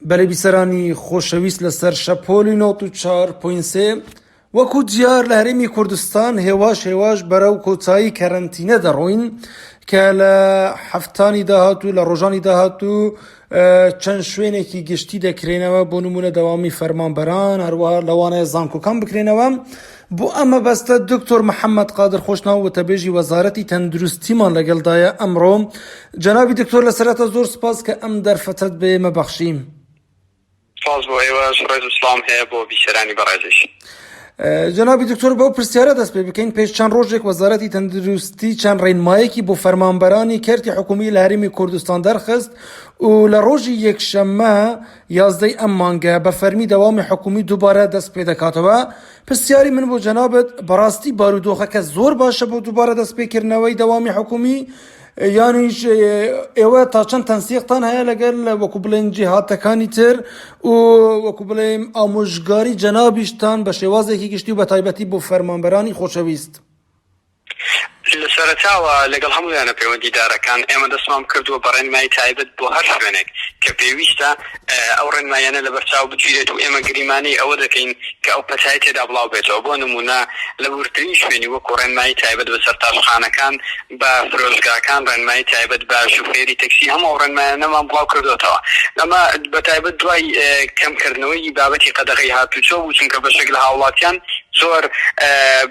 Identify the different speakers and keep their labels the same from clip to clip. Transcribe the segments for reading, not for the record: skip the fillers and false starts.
Speaker 1: بەلێ بیسەرانی خۆشەویست لەسەر شەپۆلی 94.3 وەکو دیار لە هەرێمی کوردستان هێواش بەرەو کۆتایی کەرەنتینە دەڕۆین کە لە هەفتانی داهاتوو لە ڕۆژانی داهاتوو چەند شوێنێکی گشتی دەکرێنەوە بۆ نمونە دەوامی فەرمانبەران هەروەها لەوانەیە زانکۆکان بکرێنەوە. بۆ ئەمە بەستە دکتۆر محەممەد قادر خۆشناو وتەبێژی وەزارەتی تەندروستیمان لەگەڵدایە ئەمڕۆ. جەنابی دکتۆر لە سەرەتا زۆر سپاس کە ئەم دەرفەتت بێمە بەخشیم.
Speaker 2: سپاس بۆ ئێوە، ڕێز و سڵام هەیە بۆ بیسەرانی بەڕێزش.
Speaker 1: جەنابی دکتۆر بەو پرسیارە دەست پێ بکەین. پێش چەند ڕۆژێک وەزارەتی تەندروستی چەند ڕێنمایەکی بۆ فەرمانبەرانی کەرتی حکومی لە هەرێمی کوردستان دەرخست و لە ڕۆژی یەکشەممە 11 ئەم مانگە بە فەرمی دەوامی حکومی دووبارە دەست پێ دەکاتەوە. پرسیاری من بۆ جەنابەت بەڕاستی بارودۆخەکە زۆر باشە بۆ دووبارە دەستپێکردنەوەی دەوامی حکومی، یانیش ئێوە تا چەند تەنسیقتان هەیە لەگەر وەکو بڵێن جیهاتەکانی تر و وەکو بڵێن ئامۆژگاری جەنابیشتان بە شێوازێکی گشتی و بە تایبەتی بۆ فەرمانبەرانی خۆشەویست؟
Speaker 2: لە سەرەتاوە لەگەڵ هەموویانە پەیوەندیدارەکان ئێمە دەستمان کردووە بە ڕێنمایی تایبەت بۆ هەر شوێنێک کە پێویستە ئەو ڕێنمایانە لە بەرچاو بگیرێت و ئێمە گریمانەی ئەوە دەکەین کە ئەو پەتای تێدا بڵاو بێتەوە. بۆ نمونە لە ورترین شوێنی وەکو ڕێنمایی تایبەت بە سەرتاژخانەکان، بە فرۆشگاکان، ڕێنمایی تایبەت بە شوفێری تەکسی، هەموو ڕێنمایانەمان بڵاو کردوێتەوە. ئەمە بە تایبەت دوای کەمکردنەوەی بابەتی قەدەغەی هاتوچۆ بوو، چونکە بەشێک لە هاوڵاتیان زۆر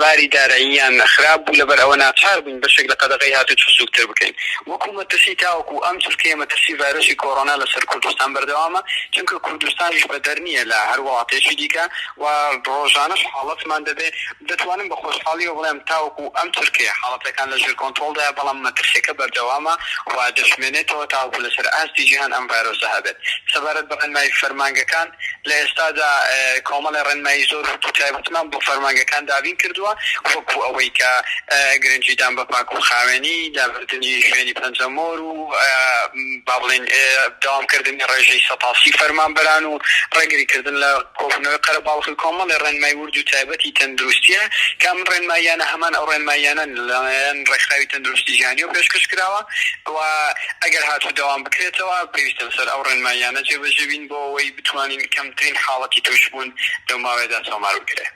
Speaker 2: باری داراییان خراپ بوو، لەبەر ئەوە ناچار بووین بەشێک لە قەدەغەی هاتوچۆ سوکتر بکەین. وەکو مەترسی تاوەکو ئەم چرکەیە مەترسی ڤایرۆسی کۆڕۆنا لەسەر کوردستان بەردەوامە، چونکە کوردستانیش بەدەر نییە لە هەر وڵاتێکی دیکە و ڕۆژانەش حاڵەتمان دەبێت دەتوانین بە خۆشحاڵیەوە بڵێم تاوەکو ئەم چرکەیە حاڵەتەکان لەژێر کۆنتڕۆڵدایە، بەڵام مەترسیەکە بەردەوامە و دەشمێنێتەوە تاوەکو لەسەر ئاستی جیهان ئەم ڤایرۆسە هەبێت. سەبارەت بە ڕێنمایی فەرمانگەکان لە ئێستادا کۆمەڵی ڕێنمایی زۆر و تایبەتمان بۆ فەرمانگەکان دابین کردووە، وەکو ئەوەی کە گرنگیدان بە پاک و خاوێنی، دابردنی شوێنی پەنجەمۆر و با بڵێن داوامکردنی ڕێژەی سەتاسی فەرمانبەران و ڕێگریکردن لە کۆبوونەوەی قەرەباڵغی کۆمەڵی ڕێنمایی ورد و تایبەتی تەندروستیە کە ئەم ڕێنماییانە هەمان ئەو ڕێنماییانە لەلایەن ڕێکخراوی تەندروستی جیهانی و پێشکەش کراوە و ئەگەر هاتوو دەوام بکرێتەوە پێویستە لەسەر ئەو ڕێنماییانە جێبەجێ بین بۆ ئەوەی بتوانین کەمترین حاڵەتی توشبوون لەو ماوەیەدا تۆمار بکرێت.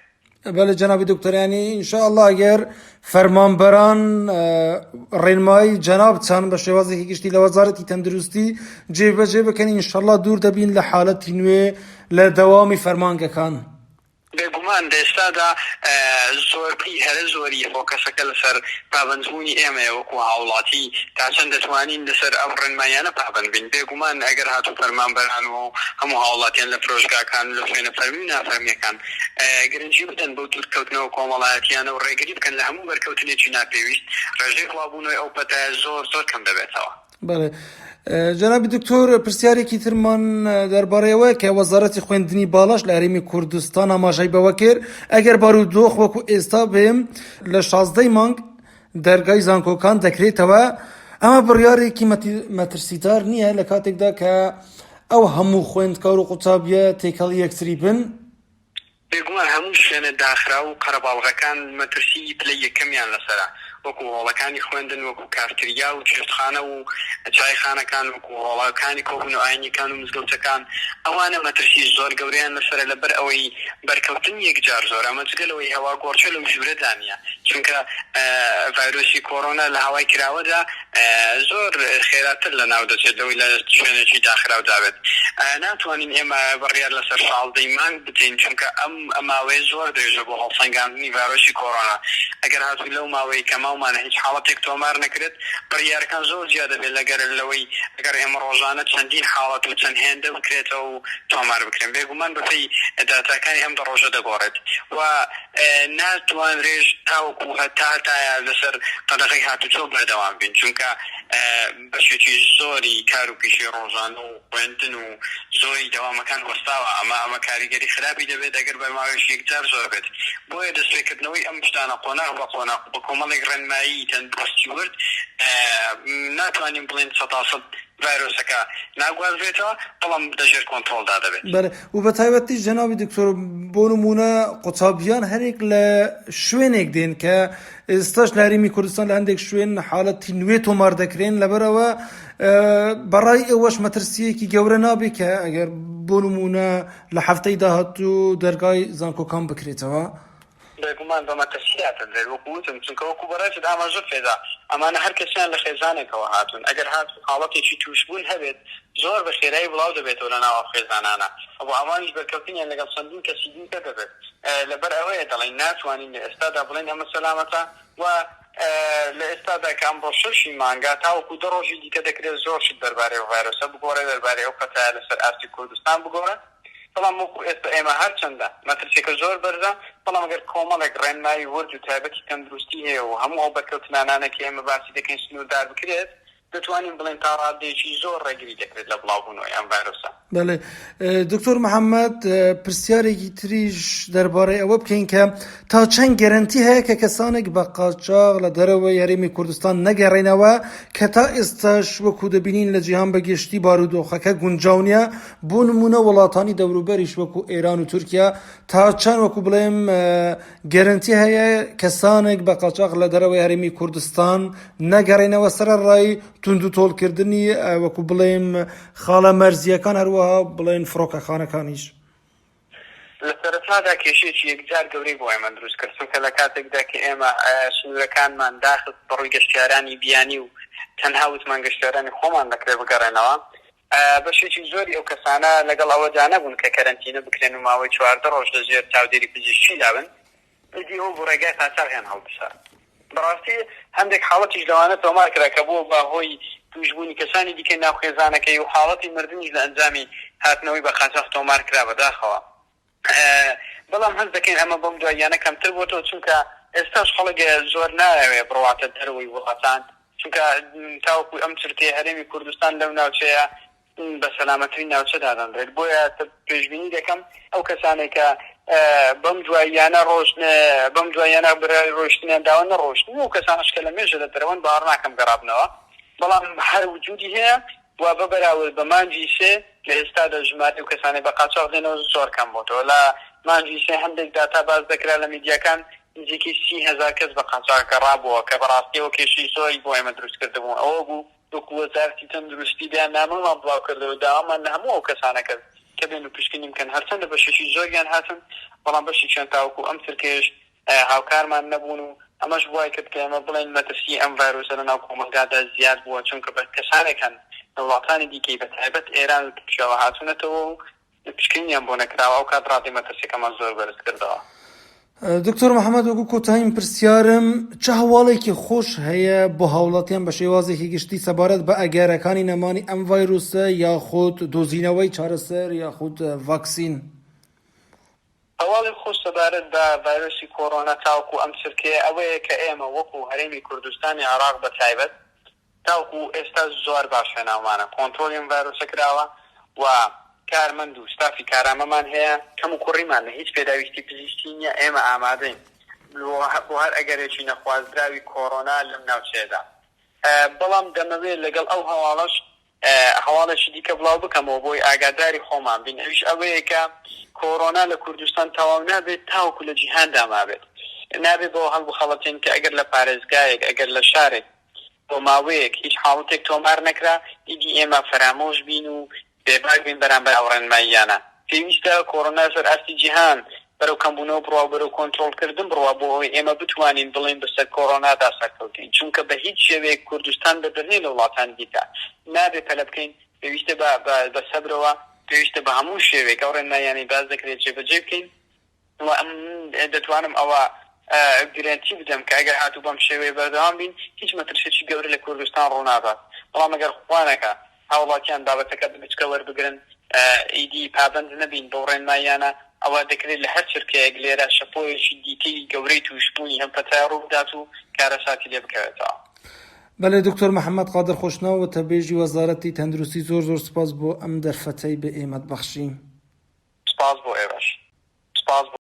Speaker 1: بەڵێ جەنابی دکتۆریانی، ئینشاءالله ئەگەر فەرمانبەران ڕێنمایی جەنابتان بە شێوازێکی گشتی لە وەزارەتی تەندروستی جێبەجێ بکەن، ئینشاءالله دوور دەبین لە حاڵەتی نوێ لە دەوامی فەرمانگەکان.
Speaker 2: بێگومان دەستادا زۆربەی هەرە زۆری فۆکەسەکە لەسەر پابەندبوونی ئێمەیە وەکو هاوڵاتی تا چەند دەتوانین لەسەر ئەو ڕێنماییانە پابەند بین. بێگومان ئەگەر هاتوو فەرمانبەران و هەموو هاوڵاتیان لە فرۆشگاکان لە شوێنە فەرمی و نافەرمیەکان گرنگی بدەن بۆ دوورکەوتنەوە کۆمەڵایەتیانە و ڕێگری بکەن لە هەموو بەرکەوتنێکی ناپێویست، ڕێژەی بڵاوبوونەوەی ئەو پەتایە زۆر کەم دەبێتەوە.
Speaker 1: بەڵێ جەنابی دکتۆر، پرسیارێکی ترمان دەربارەیەوە کە وەزارەتی خوێندنی باڵاش لە هەرێمی کوردستان ئاماژەی بەوە کرد ئەگەر بارودۆخ وەکو ئێستا بێم لە 16 مانگ دەرگای زانکۆکان دەکرێتەوە. ئەمە بڕیارێکی مەترسیدار نییە لە کاتێکدا کە ئەو هەموو خوێندکار و قوتابیە تێکەڵ یەکتری بن؟
Speaker 2: بێگومان هەموو شوێنە داخرا و قەرەباڵغەکان مەترسی پلە یەکەمیان لەسەرە، وەکو هۆڵەکانی خوێندن، وەکو کافتریا و چێشتخانە و چایخانەکان، وەکو هۆڵەکانی کۆبوون و ئاینیەکان و مزگەوتەکان، ئەوانە مەترسی زۆر گەورەیان لەسەرە لەبەر ئەوەی بەرکەوتن یەکجار زۆر ئەمە جگەلەوەی هەوا گۆڕچە لەو ژوورەدا نیە، چونکە ڤایرۆسی کۆڕۆنا لە هەوای کراوەدا زۆر خێراتر لە ناو دەچێت لەوەی لە شوێنێکی داخراو دابێت. ناتوانین ئێمە بڕیار لەسەر 16 مانگ بدەین، چونکە ئەم ماوەیە زۆر درێژە بۆ هەڵسەنگاندنی ڤایرۆسی کۆڕۆنا. ئەگەر هاتووی لەو ماوەی کە ماومانە هیچ حاڵەتێک تۆمار نەکرێت، بڕیارەکان زۆر زیادە بێت لەگەر لەوەی ئەگەر ئێمە ڕۆژانە چەندین حاڵەت و چەند هێندە بکرێتەوە و تۆمار بکرێن. بێگومان بەپێی داتاکانی ئەم ڕۆژە دەگۆڕێت و ناتوانرێژ تاوەکو هەتایە لەسەر قەدەغەی هاتوچۆ بەردەوام بین، چونکە بەشێکی زۆری کار و پیشی ڕۆژانە و خوێندن و زۆری دەوامەکان وەستاوە. ئەمە کاریگەری خراپی دەبێت ئەگەر بە ماوەیەکی یەکجار زۆر بێت. بۆیە دەستپێکردنەوەی ئەم شتانە قۆناغ بە کۆمەڵێک ڕێنمایی تەندروستی ورد ناتوانین بڵێن 100% ڤایرۆسەکە ناگوازرێتەوە بەڵام دەژێر کۆنتڕۆڵدا دەبێت.
Speaker 1: بەڵێ و بە تایبەتی جەنابی دکتۆر بۆ نمونە قوچابیان هەرێک لە شوێنێک دێن کە ئێستاش لە هەرێمی کوردستان لە هەندێک شوێن حاڵەتی نوێ تۆمار دەکرێن لەبەرەوە بەڕای ئێوەش مەترسیەکی گەورە نابێ کە ئەگەر بۆ نمونە لە هەفتەی داهاتوو دەرگای زانکۆکان بکرێتەوە؟
Speaker 2: بێگومان بە مەترسیاتە دەر وەکوتم چونکە وەکو بەڕێژت ئاماژە فێدا ئەمانە هەر کەسیان لە خێزانێکەوە هاتوون ئەگەر هات حاڵەتێکی توشبوون هەبێت زۆر بە خێرایی بڵاو دەبێتەوە لە ناوە خێزانانە بۆ ئەوانیش بەرکەوتنیان لەگەڵ چەندین کەسی دیکە دەبێت لەبەر ئەوەیە دەڵێن ناتوانین لە ئێستادا بڵێن ئەمە سەلامەتە و لە ئێستادا کە ئەمڕۆ شەشی مانگا تاوەکو دە ڕۆژی دیکە دەکرێت زۆرشت دەربارەی ڤایرۆسە بگۆڕێ دەربارەی ئەو قەتایە لەسەر ئاستی کوردستان بگۆڕێ بەڵام وەکو ئێستا ئێمە هەر چەندە مەترسێکە زۆر بەرزە بەڵام ئەگەر کۆمەڵێک ڕێنمایی ورد و تایبەتی تەندروستی هەیە و هەموو ئەو بەرکەوتنانانێکی ئێمە باسی دەکەین سنووردار بکرێت دەتوانین بڵێن تا ڕادەیەکی زۆر ڕێگری دەکرێت لە بڵاوبوونەوەی ئەم ڤایرۆسە.
Speaker 1: بەڵێ دکتۆر محەممەد پرسیارێکی تریش دەربارەی ئەوە بکەین کە تا چەند گەرنتی هەیە کە کەسانێک بە قاچاغ لە دەرەوەی هەرێمی کوردستان نەگەڕێنەوە کە تا ئێستاش وەکو دەبینین لە جیهان بەگشتی بارودۆخەکە گونجاونیە بۆ نمونە وڵاتانی دەوروبەریش وەکو ئێران و تورکیا تا چەند وەکو بڵێم گەرنتی هەیە کەسانێک بە قاچاغ لە دەرەوەی هەرێمی کوردستان نەگەڕێنەوە سەرڕای تونند و تۆڵکردنی وەکو بڵێم خاڵە مەرزیەکان هەروەها بڵێن فڕۆکەخانەکانیش؟
Speaker 2: لە سەرەتادا کێشەیەکی یەکجار گەورەی بۆ ئێمە دروست کرد چونکە لە کاتێکدا کە ئێمە سنوورەکانمان داخست بەڕووی گەشتیارانی بیانی و تەنها وتمان گەشتیارانی خۆمان دەکرێت بگەڕێنەوە بەشێکی زۆری ئەو کەسانە لەگەڵ ئەوەدا نەبوون کە کەرەنتینە بکرێن و ماوەی 14 ڕۆژ لەژێر چاودێری پزیشکی دابن ئیدی ئەو بۆ ڕێگای قاچاغیان هەڵبسار. بەڕاستی هەندێک حاڵەتیش لەوانە تۆمار کرا کە بۆ بەهۆی توشبوونی کەسانی دیکە ناوخێزانەکەی و حاڵەتی مردنیش لە ئەنجامی هاتنەوەی بە قاچاغ تۆمار کرا بەداخەوە. بەڵام هەست دەکەین ئەمە بەم دواییانە کەمتر بۆتەوە چونکە ئێستاش خەڵک زۆر ناوێ بڕواتە دەرەوەی وڵاتان چونکە تاوەکو ئەم چرتەیە هەرێمی کوردستان لەو ناوچەیە بە سەلامەترین ناوچەدا دەنرێت بۆیە پێشبینی دەکەم ئەو کەسانێک کە بەم دواییانە برای ڕۆیشتنیان داوە نەڕۆشتن و کەسانش کە لە مێژە لە دەرەوەن باوەڕ ناکەم گەڕابنەوە بەڵام هەر وجودی هەیە و بە بەراورد بە مانجی سێ لە ئێستادا ژمارەی و کەسانی بە قاچاغ دێنەوە زۆر کەم بۆتەوە لە مانجی سێ هەندێک داتا باز دەکرا لە میدیاکان نزیکی 30,000 کەس بە قاچاغ گەڕابووە کە بەڕاستیەوە کێشەی زۆری بۆ ئێمە دروست کردبوو ئەوە بوو وەکو وەزارەتی تەندروستی بیاننامەمان بڵاو کردەوە داوامان لە هەموو ئەو کەسانە کرد کە بێن و پشکنی بکەن هەرچەندە بەشێکی زۆریان هاتن بەڵام بەشێکیان تاوەکو ئەم ترکێش هاوکارمان نەبوون و ئەمەش وای کرد کە ئێمە بڵێن مەترسی ئەم ڤایرۆسە لەناو کۆمەلگادا زیاد بووە چونکە بە کەسانێکان لە وڵاتانی دیکەی بە تایبەت ئێران و تورکیاوە هاتوونەتەوە و پشکنیان بۆ نەکراوە ئەو کات ڕادی مەترسیەکەمان زۆر بەرز کردەوە.
Speaker 1: دکتۆر محەممەد وەکو کۆتاییم پرسیارم چه هەواڵێکی خۆش هەیە بۆ هاوڵاتیان بە شێوازێکی گشتی سەبارەت بە ئەگەرەکانی نەمانی ئەم ڤایرۆسە یاخود دۆزینەوەی چارەسەر یاخود ڤاکسین؟
Speaker 2: هەواڵی خۆش سەبارەت بە ڤایرۆسی کۆڕۆنا تاوەکو ئەم چرکەیە ئەوەیە کە ئێمە وەکو هەرێمی کوردستانی عێراق بە تایبەت تاوەکو ئێستا زۆر باش هێناومانە کۆنتڕۆڵی ڤایرۆسە کراوە و کارمەند و ستافی کارامەمان هەیە کەم و کوڕیمان لە هیچ پێداویستی پزیشکی نییە ئێمە ئامادەین بۆ هەر ئەگەرێکی نەخوازراوی کۆڕۆنا لەم ناوچەیەدا بەڵام دەمەوێت لەگەڵ ئەو هەواڵەشی دیکە بڵاو بکەمەوە بۆی ئاگاداری خۆمان بین ئەویش ئەوەیە کە کۆڕۆنا لە کوردستان تەواو نابێت تاوەکو لە جیهاندا مابێت نابێت بۆ هەڵبوو خەڵەتێن کە ئەگەر لە پارێزگایەک ئەگەر لە شارێک بۆ ماوەیەک هیچ حاڵەتێک تۆمار نەکرا ئیدی ئێمە فەرامۆش بین و بێباک بین بەرامبەر ئەو ڕێنماییانە پێویستە کۆڕۆنا سەر ئاستی جیهان بەرەو کەمبوونەوە بڕوا بەرەو کۆنتڕۆڵکردن بڕوا بۆ ئەوەی ئێمە بتوانین بڵێن بەسەر کۆڕۆنادا سەرکەوتین چونکە بە هیچ شێوەیەک کوردستان بەدەرنێ لە وڵاتانی دیکە نابێت پەلە بکەین پێویستە بە سەبرەوە پێویستە بە هەموو شێوەیەک ئەو ڕێنماییانەی باز دەکرێت جێبەجێ بکەین و دەتوانم ئەوە گرنتی بدەم کە ئەگەر هاتوو بەم شێوەیە بەردەوام بین هیچ مەترسێکی گەورە لە کوردستان ڕوونابات بەڵام ئەگەر خوانەکە هاوڵاتیان بابەتەکە بچکە وەربگرن ئیدی پابند نەبین بۆ ڕێنماییانە ئەوە دەکرێت لە هەر چرکەیەک لێرە شەپۆیەکی دیکەی گەورەی توشبوونی هەم پەتای ڕوودات و کارەساتی لێ بکەوێتەوە.
Speaker 1: بەڵێ دکتۆر محەممەد قادر خۆشناوە تەبێژی وەزارەتی تەندروستی زۆر سپاس بۆ ئەم دەرفەتەی بە ئێمەت بەخشین.
Speaker 2: سپاس بۆ